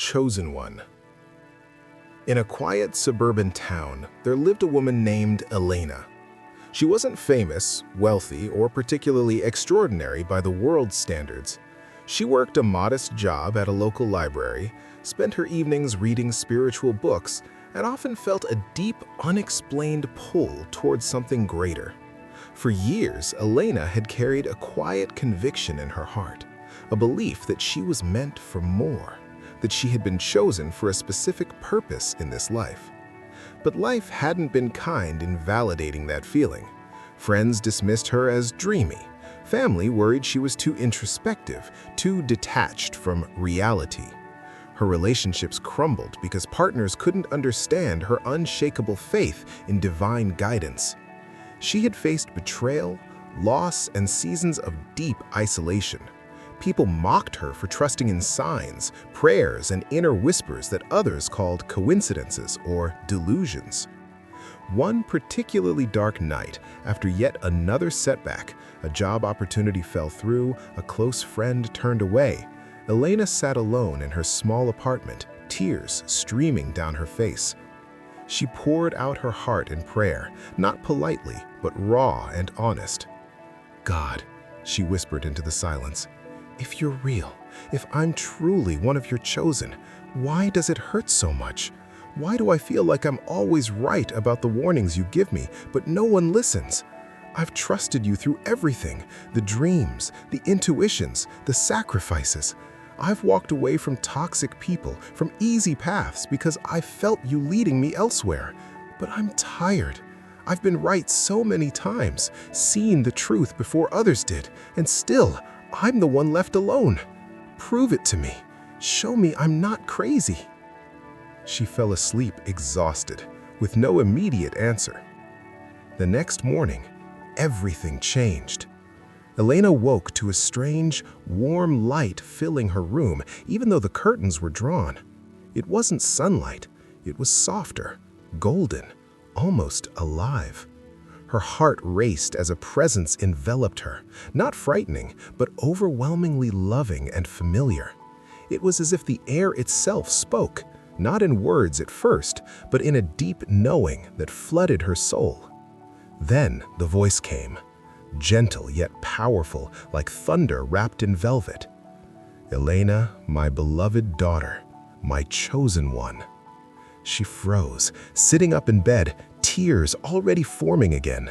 Chosen One. In a quiet suburban town, there lived a woman named Elena. She wasn't famous, wealthy, or particularly extraordinary by the world's standards. She worked a modest job at a local library, spent her evenings reading spiritual books, and often felt a deep, unexplained pull towards something greater. For years, Elena had carried a quiet conviction in her heart, a belief that she was meant for more, that she had been chosen for a specific purpose in this life. But life hadn't been kind in validating that feeling. Friends dismissed her as dreamy. Family worried she was too introspective, too detached from reality. Her relationships crumbled because partners couldn't understand her unshakable faith in divine guidance. She had faced betrayal, loss, and seasons of deep isolation. People mocked her for trusting in signs, prayers, and inner whispers that others called coincidences or delusions. One particularly dark night, after yet another setback, a job opportunity fell through, a close friend turned away, Elena sat alone in her small apartment, tears streaming down her face. She poured out her heart in prayer, not politely, but raw and honest. "God," she whispered into the silence, "if you're real, if I'm truly one of your chosen, why does it hurt so much? Why do I feel like I'm always right about the warnings you give me, but no one listens? I've trusted you through everything, the dreams, the intuitions, the sacrifices. I've walked away from toxic people, from easy paths, because I felt you leading me elsewhere. But I'm tired. I've been right so many times, seen the truth before others did, and still, I'm the one left alone. Prove it to me. Show me I'm not crazy." She fell asleep exhausted, with no immediate answer. The next morning, everything changed. Elena woke to a strange, warm light filling her room, even though the curtains were drawn. It wasn't sunlight. It was softer, golden, almost alive. Her heart raced as a presence enveloped her, not frightening, but overwhelmingly loving and familiar. It was as if the air itself spoke, not in words at first, but in a deep knowing that flooded her soul. Then the voice came, gentle yet powerful, like thunder wrapped in velvet. "Elena, my beloved daughter, my chosen one." She froze, sitting up in bed, tears already forming again.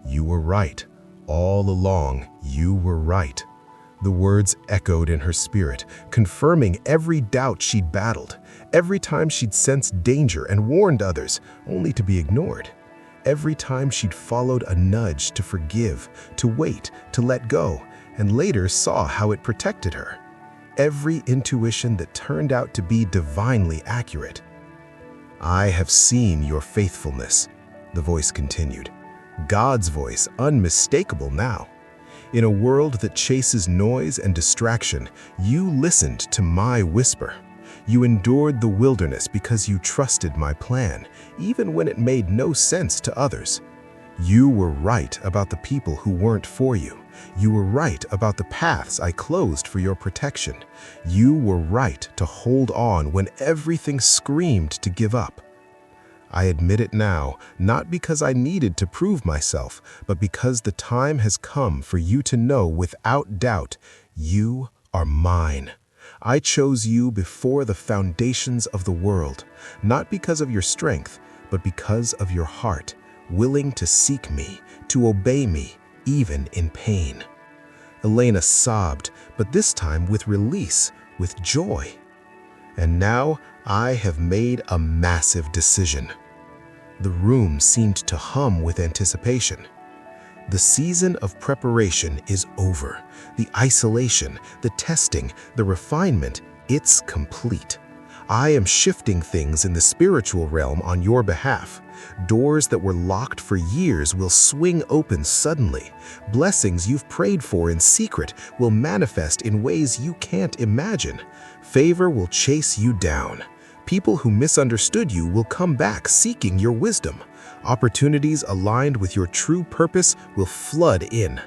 "You were right. All along, you were right." The words echoed in her spirit, confirming every doubt she'd battled, every time she'd sensed danger and warned others, only to be ignored. Every time she'd followed a nudge to forgive, to wait, to let go, and later saw how it protected her. Every intuition that turned out to be divinely accurate. "I have seen your faithfulness," the voice continued. God's voice, unmistakable now. "In a world that chases noise and distraction, you listened to my whisper. You endured the wilderness because you trusted my plan, even when it made no sense to others. You were right about the people who weren't for you. You were right about the paths I closed for your protection. You were right to hold on when everything screamed to give up. I admit it now, not because I needed to prove myself, but because the time has come for you to know without doubt, you are mine. I chose you before the foundations of the world, not because of your strength, but because of your heart, willing to seek me, to obey me, even in pain." Elena sobbed, but this time with release, with joy. "And now I have made a massive decision." The room seemed to hum with anticipation. "The season of preparation is over. The isolation, the testing, the refinement, it's complete. I am shifting things in the spiritual realm on your behalf. Doors that were locked for years will swing open suddenly. Blessings you've prayed for in secret will manifest in ways you can't imagine. Favor will chase you down. People who misunderstood you will come back seeking your wisdom. Opportunities aligned with your true purpose will flood in.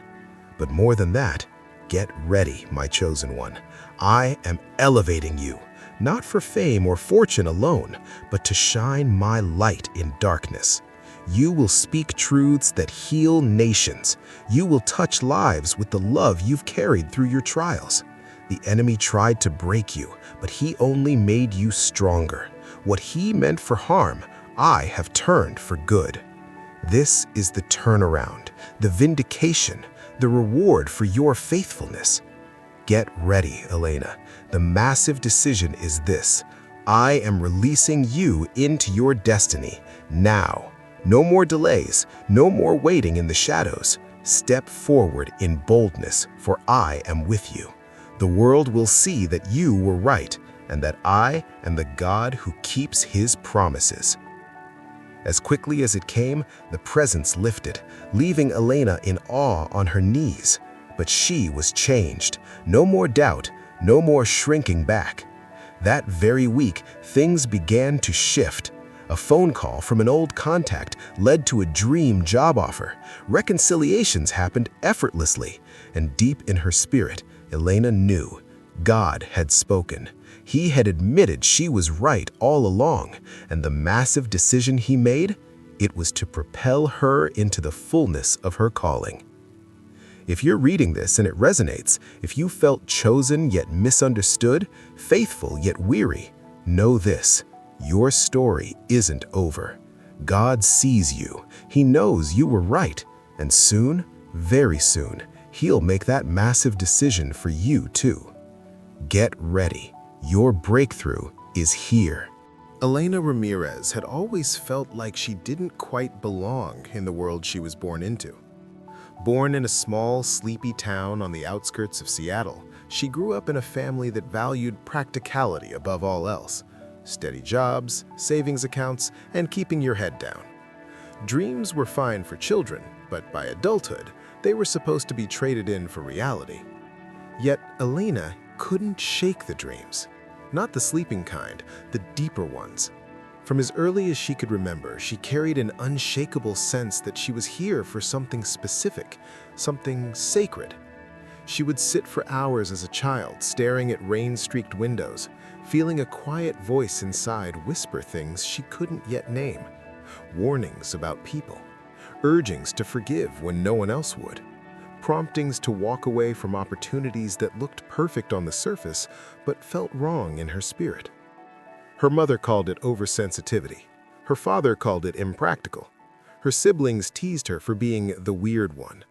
But more than that, get ready, my chosen one. I am elevating you, not for fame or fortune alone, but to shine my light in darkness. You will speak truths that heal nations. You will touch lives with the love you've carried through your trials. The enemy tried to break you, but he only made you stronger. What he meant for harm, I have turned for good. This is the turnaround, the vindication, the reward for your faithfulness. Get ready, Elena. The massive decision is this. I am releasing you into your destiny now. No more delays, no more waiting in the shadows. Step forward in boldness, for I am with you. The world will see that you were right, and that I am the God who keeps his promises. As quickly as it came, the presence lifted, leaving Elena in awe on her knees. But she was changed. No more doubt, no more shrinking back. That very week, things began to shift. A phone call from an old contact led to a dream job offer. Reconciliations happened effortlessly, and deep in her spirit, Elena knew God had spoken. He had admitted she was right all along, and the massive decision he made, it was to propel her into the fullness of her calling. If you're reading this and it resonates, if you felt chosen yet misunderstood, faithful yet weary, know this: your story isn't over. God sees you. He knows you were right, and soon, very soon, he'll make that massive decision for you too. Get ready. Your breakthrough is here. Elena Ramirez had always felt like she didn't quite belong in the world she was born into. Born in a small, sleepy town on the outskirts of Seattle, she grew up in a family that valued practicality above all else. Steady jobs, savings accounts, and keeping your head down. Dreams were fine for children, but by adulthood, they were supposed to be traded in for reality. Yet Elena couldn't shake the dreams. Not the sleeping kind, the deeper ones. From as early as she could remember, she carried an unshakable sense that she was here for something specific, something sacred. She would sit for hours as a child, staring at rain-streaked windows, feeling a quiet voice inside whisper things she couldn't yet name. Warnings about people, urgings to forgive when no one else would, promptings to walk away from opportunities that looked perfect on the surface but felt wrong in her spirit. Her mother called it oversensitivity. Her father called it impractical. Her siblings teased her for being the weird one.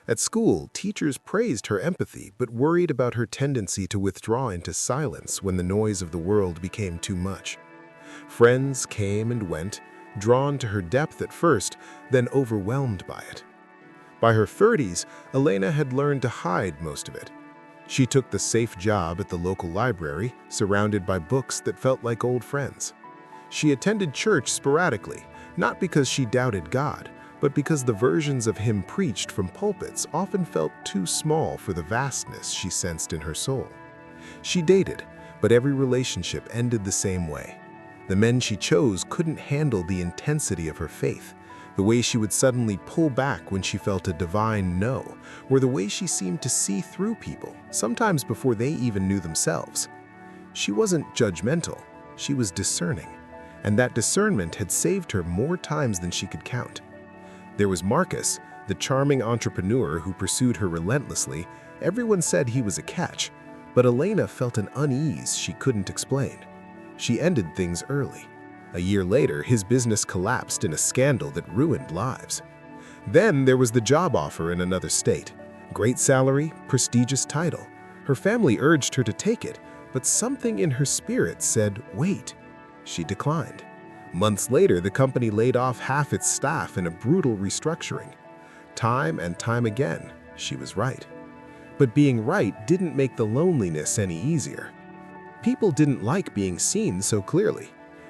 At school, teachers praised her empathy but worried about her tendency to withdraw into silence when the noise of the world became too much. Friends came and went, drawn to her depth at first, then overwhelmed by it. By her 30s, Elena had learned to hide most of it. She took the safe job at the local library, surrounded by books that felt like old friends. She attended church sporadically, not because she doubted God, but because the versions of him preached from pulpits often felt too small for the vastness she sensed in her soul. She dated, but every relationship ended the same way. The men she chose couldn't handle the intensity of her faith, the way she would suddenly pull back when she felt a divine no, or the way she seemed to see through people, sometimes before they even knew themselves. She wasn't judgmental, she was discerning, and that discernment had saved her more times than she could count. There was Marcus, the charming entrepreneur who pursued her relentlessly. Everyone said he was a catch, but Elena felt an unease she couldn't explain. She ended things early. A year later, his business collapsed in a scandal that ruined lives. Then there was the job offer in another state. Great salary, prestigious title. Her family urged her to take it, but something in her spirit said, wait. She declined. Months later, the company laid off half its staff in a brutal restructuring. Time and time again, she was right. But being right didn't make the loneliness any easier. People didn't like being seen so clearly.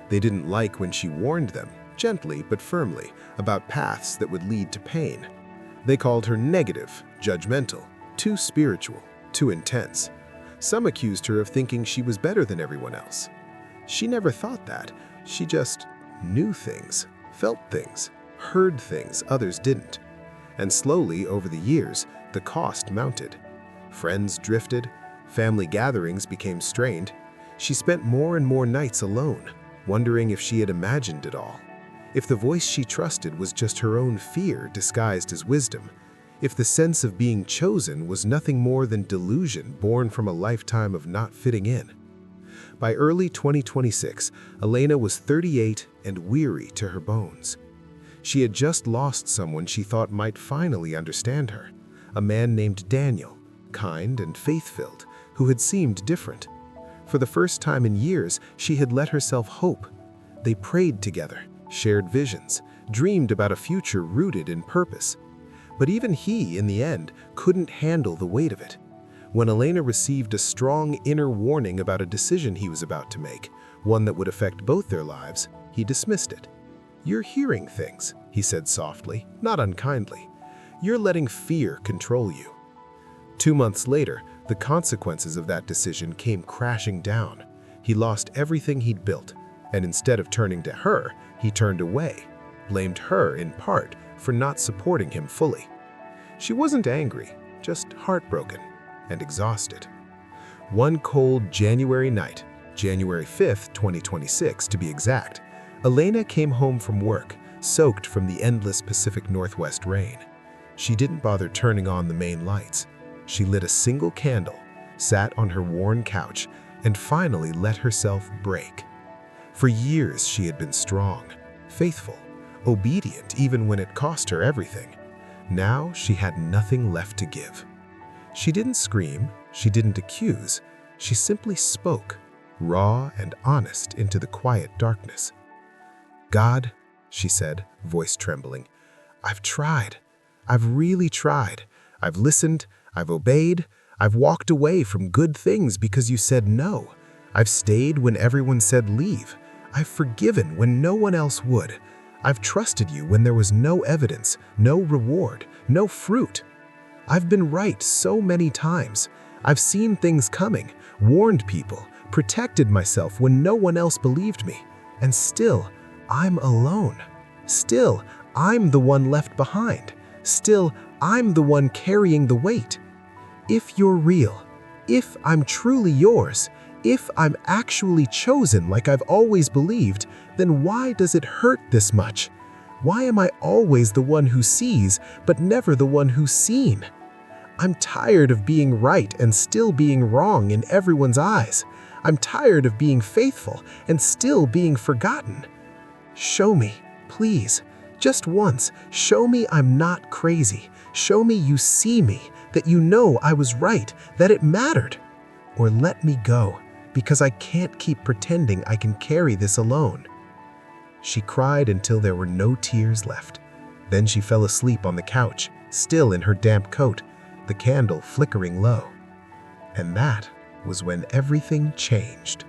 They didn't like when she warned them, gently but firmly, about paths that would lead to pain. They called her negative, judgmental, too spiritual, too intense. Some accused her of thinking she was better than everyone else. She never thought that. She just knew things, felt things, heard things others didn't. And slowly, over the years, the cost mounted. Friends drifted, family gatherings became strained. She spent more and more nights alone, wondering if she had imagined it all. If the voice she trusted was just her own fear disguised as wisdom. If the sense of being chosen was nothing more than delusion born from a lifetime of not fitting in. By early 2026, Elena was 38 and weary to her bones. She had just lost someone she thought might finally understand her, a man named Daniel, kind and faith-filled, who had seemed different. For the first time in years, she had let herself hope. They prayed together, shared visions, dreamed about a future rooted in purpose. But even he, in the end, couldn't handle the weight of it. When Elena received a strong inner warning about a decision he was about to make, one that would affect both their lives, he dismissed it. "You're hearing things," he said softly, not unkindly. "You're letting fear control you." 2 months later, the consequences of that decision came crashing down. He lost everything he'd built, and instead of turning to her, he turned away, blamed her in part for not supporting him fully. She wasn't angry, just heartbroken and exhausted. One cold January night, January 5th, 2026 to be exact, Elena came home from work, soaked from the endless Pacific Northwest rain. She didn't bother turning on the main lights. She lit a single candle, sat on her worn couch, and finally let herself break. For years she had been strong, faithful, obedient even when it cost her everything. Now she had nothing left to give. She didn't scream, she didn't accuse, she simply spoke, raw and honest, into the quiet darkness. "God," she said, voice trembling, "I've tried. I've really tried. I've listened, I've obeyed, I've walked away from good things because you said no. I've stayed when everyone said leave. I've forgiven when no one else would. I've trusted you when there was no evidence, no reward, no fruit. I've been right so many times. I've seen things coming, warned people, protected myself when no one else believed me. And still, I'm alone. Still, I'm the one left behind. Still, I'm the one carrying the weight. If you're real, if I'm truly yours, if I'm actually chosen like I've always believed, then why does it hurt this much? Why am I always the one who sees, but never the one who's seen? I'm tired of being right and still being wrong in everyone's eyes. I'm tired of being faithful and still being forgotten. Show me, please, just once, show me I'm not crazy. Show me you see me, that you know I was right, that it mattered. Or let me go, because I can't keep pretending I can carry this alone." She cried until there were no tears left. Then she fell asleep on the couch, still in her damp coat, the candle flickering low. And that was when everything changed.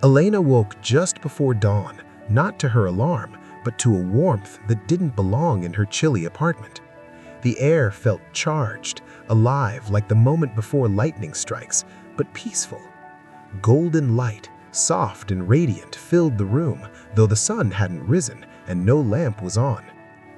Elena woke just before dawn, not to her alarm, but to a warmth that didn't belong in her chilly apartment. The air felt charged, alive like the moment before lightning strikes, but peaceful. Golden light, soft and radiant, filled the room, though the sun hadn't risen and no lamp was on.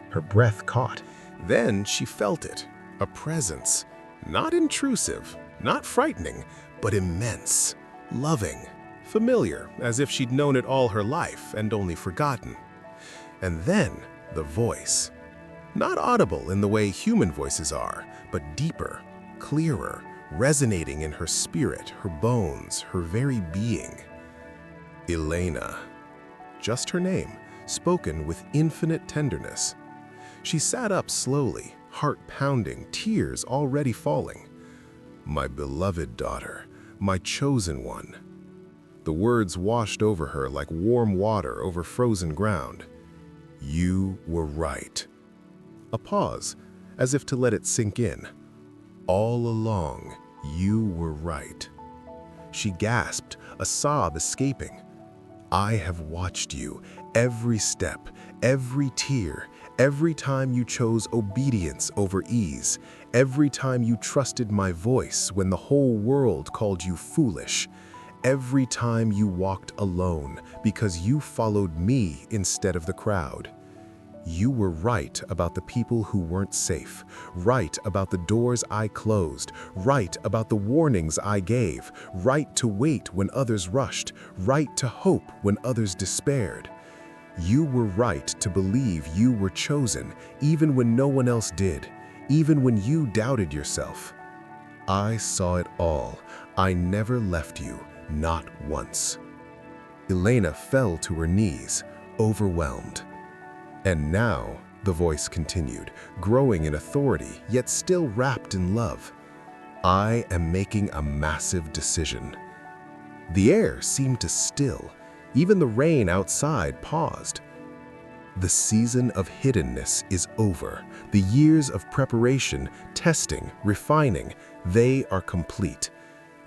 Her breath caught. Then she felt it, a presence, not intrusive, not frightening, but immense, loving, familiar, as if she'd known it all her life and only forgotten. And then the voice. Not audible in the way human voices are, but deeper, clearer, resonating in her spirit, her bones, her very being. Elena. Just her name, spoken with infinite tenderness. She sat up slowly, heart pounding, tears already falling. "My beloved daughter, my chosen one." The words washed over her like warm water over frozen ground. "You were right." A pause, as if to let it sink in. "All along, you were right." She gasped, a sob escaping. "I have watched you, every step, every tear, every time you chose obedience over ease, every time you trusted my voice when the whole world called you foolish, every time you walked alone because you followed me instead of the crowd. You were right about the people who weren't safe, right about the doors I closed, right about the warnings I gave, right to wait when others rushed, right to hope when others despaired. You were right to believe you were chosen, even when no one else did, even when you doubted yourself. I saw it all. I never left you, not once. Elena fell to her knees, overwhelmed. And now, the voice continued, growing in authority, yet still wrapped in love. I am making a massive decision. The air seemed to still. Even the rain outside paused. The season of hiddenness is over. The years of preparation, testing, refining, they are complete.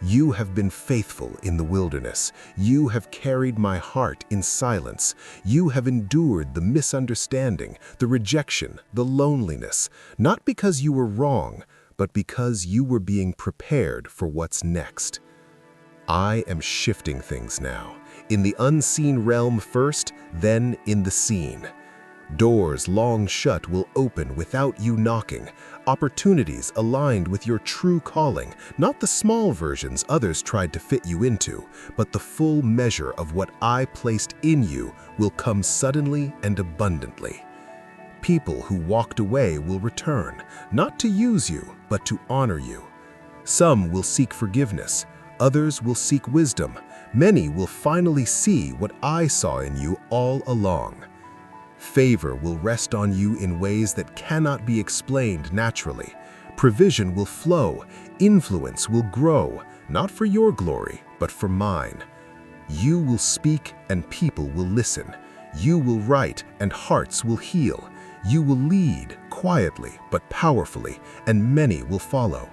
You have been faithful in the wilderness. You have carried my heart in silence. You have endured the misunderstanding, the rejection, the loneliness, not because you were wrong, but because you were being prepared for what's next. I am shifting things now, in the unseen realm first, then in the seen. Doors long shut will open without you knocking, opportunities aligned with your true calling, not the small versions others tried to fit you into, but the full measure of what I placed in you will come suddenly and abundantly. People who walked away will return, not to use you, but to honor you. Some will seek forgiveness, others will seek wisdom, many will finally see what I saw in you all along. Favor will rest on you in ways that cannot be explained naturally. Provision will flow, influence will grow, not for your glory, but for mine. You will speak and people will listen. You will write and hearts will heal. You will lead quietly but powerfully, and many will follow.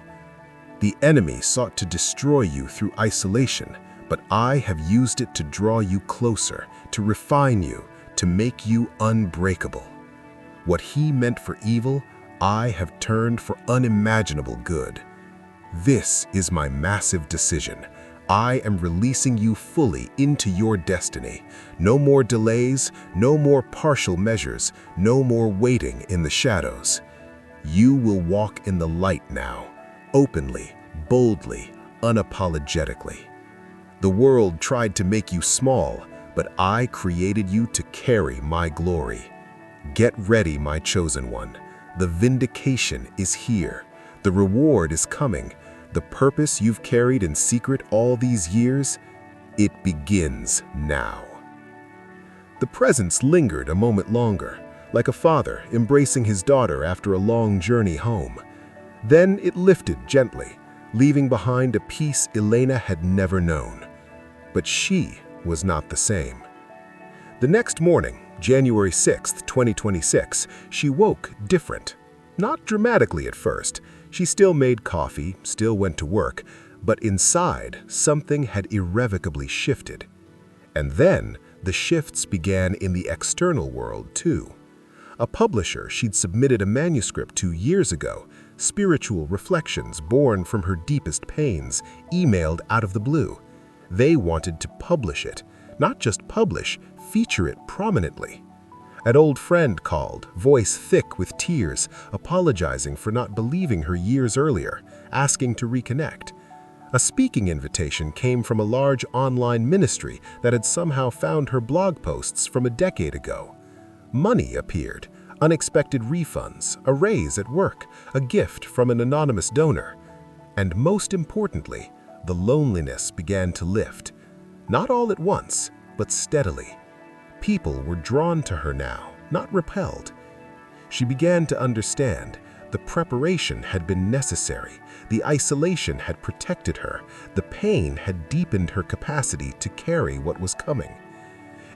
The enemy sought to destroy you through isolation, but I have used it to draw you closer, to refine you, to make you unbreakable. What he meant for evil, I have turned for unimaginable good. This is my massive decision. I am releasing you fully into your destiny. No more delays, no more partial measures, no more waiting in the shadows. You will walk in the light now, openly, boldly, unapologetically. The world tried to make you small, but I created you to carry my glory. Get ready, my chosen one. The vindication is here. The reward is coming. The purpose you've carried in secret all these years, it begins now. The presence lingered a moment longer, like a father embracing his daughter after a long journey home. Then it lifted gently, leaving behind a peace Elena had never known. But she was not the same. The next morning, January 6th, 2026, she woke different. Not dramatically at first. She still made coffee, still went to work, but inside, something had irrevocably shifted. And then, the shifts began in the external world, too. A publisher she'd submitted a manuscript to years ago, spiritual reflections born from her deepest pains, emailed out of the blue. They wanted to publish it. Not just publish, feature it prominently. An old friend called, voice thick with tears, apologizing for not believing her years earlier, asking to reconnect. A speaking invitation came from a large online ministry that had somehow found her blog posts from a decade ago. Money appeared, unexpected refunds, a raise at work, a gift from an anonymous donor. And most importantly, the loneliness began to lift. Not all at once, but steadily. People were drawn to her now, not repelled. She began to understand the preparation had been necessary, the isolation had protected her, the pain had deepened her capacity to carry what was coming.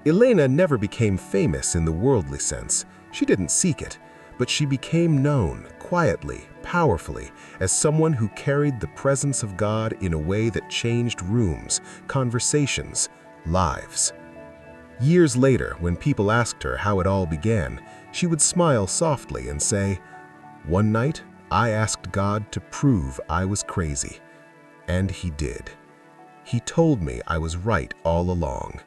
Elena never became famous in the worldly sense. She didn't seek it, but she became known, quietly, powerfully, as someone who carried the presence of God in a way that changed rooms, conversations, lives. Years later, when people asked her how it all began, she would smile softly and say, "One night, I asked God to prove I was crazy. And he did. He told me I was right all along.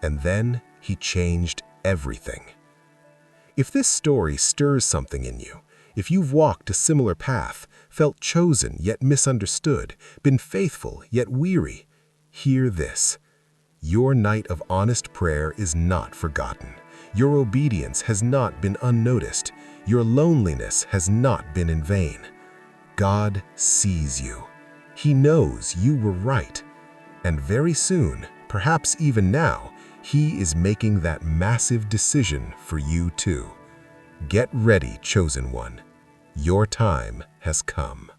And then he changed everything." If this story stirs something in you, if you've walked a similar path, felt chosen yet misunderstood, been faithful yet weary, hear this. Your night of honest prayer is not forgotten. Your obedience has not been unnoticed. Your loneliness has not been in vain. God sees you. He knows you were right. And very soon, perhaps even now, He is making that massive decision for you too. Get ready, chosen one. Your time has come.